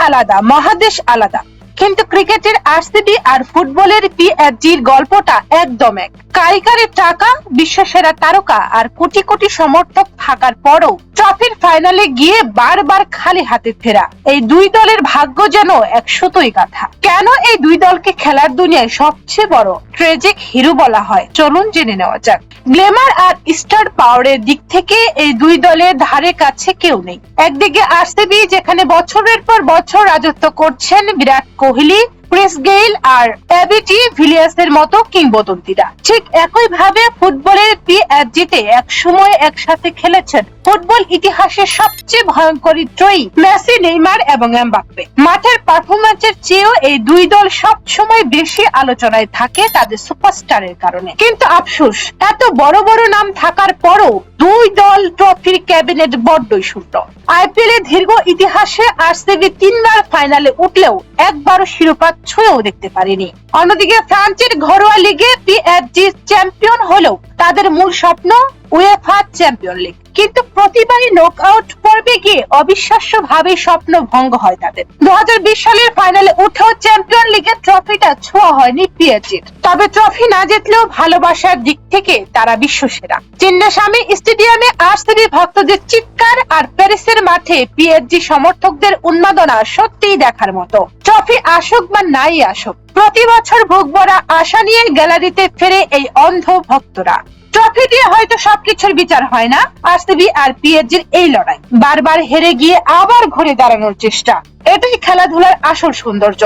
আলাদা, মহাদেশ আলাদা, কিন্তু ক্রিকেটের আরসিবি আর ফুটবলের পিএসজির গল্পটা একদম এক। কারিগরের টাকা, বিশ্বসেরা তারকা আর কোটি কোটি সমর্থক থাকার পরও ট্রফির ফাইনালে গিয়ে বারবার খালি হাতে ফেরা, এই দুই দলের ভাগ্য যেন এক সুতোই গাঁথা। কেন এই দুই দলকে খেলার দুনিয়ায় সবচেয়ে বড় ট্রেজিক হিরো বলা হয়, চলুন জেনে নেওয়া যাক। গ্ল্যামার আর স্টার পাওয়ারের দিক থেকে এই দুই দলের ধারে কাছে কেউ নেই। একদিকে আরসিবি, যেখানে বছরের পর বছর রাজত্ব করছেন বিরাট কোহলি, ক্রিস গেইল আর এবিটি ভিলিয়ার্সের মতো কিংবদন্তিরা। ঠিক একই ভাবে ফুটবলের পিএসজিতে এক সময় একসাথে খেলেছেন ফুটবল ইতিহাসের সবচেয়ে ভয়ঙ্কর ত্রয়ী মেসি, নেইমার এবং এমবাপ্পে। মাঠের পারফরম্যান্সের চেয়েও এই দুই দল সব সময় বেশি আলোচনায় থাকে তাদের সুপারস্টারের কারণে। কিন্তু আফসোস, এত বড় বড় নাম থাকার পরও দুই দল ট্রফির ক্যাবিনেট বড্ডই শূন্য। আইপিএল এর দীর্ঘ ইতিহাসে আরসিবি 3 বার ফাইনালে উঠলেও একবারও শিরোপা ছুঁয়েও দেখতে পারেনি। অন্যদিকে ফ্রান্সের ঘরোয়া লিগে পিএসজি চ্যাম্পিয়ন হলেও তাদের মূল স্বপ্ন উয়েফা চ্যাম্পিয়ন লিগ। কিন্তু প্রতিবারই নকআউট পর্বে গিয়ে অবিশ্বাস্য ভাবে স্বপ্ন ভঙ্গ হয় তাদের। 2020 সালের ফাইনালে উঠেও চ্যাম্পিয়ন লিগের ট্রফিটা ছোঁয়া হয়নি পিএসজির। তবে ট্রফি না জিতলেও ভালোবাসার দিক থেকে তারা বিশ্বসেরা। চিন্নাস্বামী স্টেডিয়ামে আরসিবি ভক্তদের চিৎকার আর প্যারিসের মাঠে পিএসজি সমর্থকদের উন্মাদনা সত্যিই দেখার মতো। ট্রফি আসুক বা নাই আসুক, প্রতি বছর বুক ভরা আশা নিয়ে গ্যালারিতে ফেরে এই অন্ধ ভক্তরা। ট্রফি দিয়ে হয়তো সবকিছুর বিচার হয় না, আরসিবি আর পিএসজির এই লড়াই, বারবার হেরে গিয়ে আবার ঘুরে দাঁড়ানোর চেষ্টা, এটাই খেলাধুলার আসল সৌন্দর্য।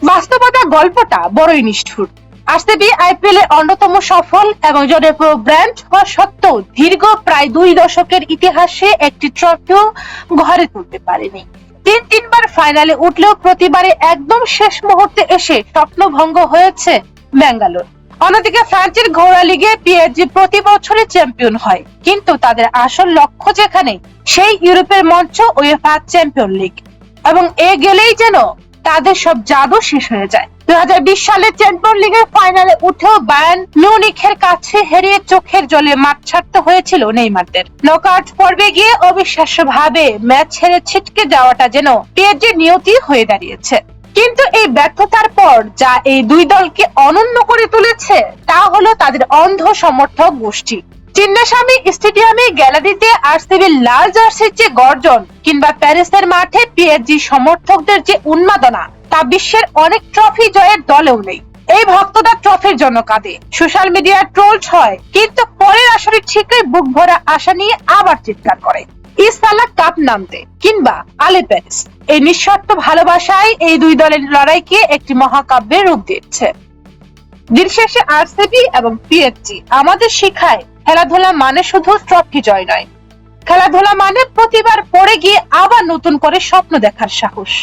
বাস্তবতা গল্পটা বড়ই নিষ্ঠুর। আরসিবি আইপিএল এর অন্যতম সফল এবং জনপ্রিয় ব্র্যান্ড হওয়া সত্ত্বেও দীর্ঘ প্রায় 2 দশকের ইতিহাসে একটি ট্রফিও ঘরে তুলতে পারেনি। তিনবার ফাইনালে উঠলেও প্রতিবারে একদম শেষ মুহূর্তে এসে স্বপ্নভঙ্গ হয়েছে বেঙ্গালোর। অন্যদিকে ফ্রান্সের ঘরোয়া লিগে পিএসজি প্রতি বছরই চ্যাম্পিয়ন হয়, কিন্তু তাদের আসল লক্ষ্য যেখানে, সেই ইউরোপের মঞ্চ উয়েফা চ্যাম্পিয়ন লিগ, এবং এ গেলেই যেন তাদের সব জাদু শেষ হয়ে যায়। 2020 সালে চ্যাম্পিয়ন লিগের ফাইনালে উঠেও বায়ার্ন মিউনিখের কাছে হেরিয়ে চোখের জলে মাঠ ছাড়তে হয়েছিল নেইমারদের। নকআউট পর্বে গিয়ে অবিশ্বাস্য ভাবে ম্যাচ ছেড়ে ছিটকে যাওয়াটা যেন পিএসজির নিয়তি হয়ে দাঁড়িয়েছে। কিন্তু এই ব্যর্থতার পর যা এই দুই দলকে অনন্য করে তুলেছে তা হলো তাদের অন্ধ সমর্থক গোষ্ঠী। চিন্নাস্বামী স্টেডিয়ামে গ্যালারিতে আরসিবির লাল জার্সির যে গর্জন, কিংবা প্যারিসের মাঠে পিএসজি সমর্থকদের যে উন্মাদনা, তা বিশ্বের অনেক ট্রফি জয়ের দলেও নেই। এই ভক্তরা ট্রফির জন্য কাঁদে, সোশ্যাল মিডিয়া ট্রোলড হয়, কিন্তু পরের আসরে ঠিকই বুক ভরা আশা নিয়ে আবার চিৎকার করে ইসালা কাপ নামতে কিংবা আলে প্যারিস। এই নিঃস্বার্থ ভালোবাসায় এই দুই দলের লড়াইকে একটি মহাকাব্যের রূপ দিচ্ছে। দিন শেষে আরসিবি এবং পিএসজি আমাদের শিখায় খেলাধুলা মানে শুধু ট্রফি জয় নয়, খেলাধুলা মানে প্রতিবার পড়ে গিয়ে আবার নতুন করে স্বপ্ন দেখার সাহস।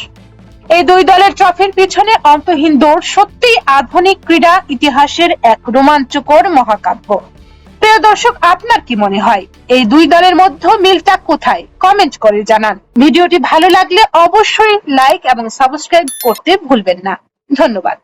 এই দুই দলের ট্রফির পিছনে অন্তহীন দৌড় সত্যিই আধুনিক ক্রীড়া ইতিহাসের এক রোমাঞ্চকর মহাকাব্য। প্রিয় দর্শক, আপনার কি মনে হয় এই দুই দলের মধ্যে মিলটা কোথায়? কমেন্ট করে জানান। ভিডিওটি ভালো লাগলে অবশ্যই লাইক এবং সাবস্ক্রাইব করতে ভুলবেন না। ধন্যবাদ।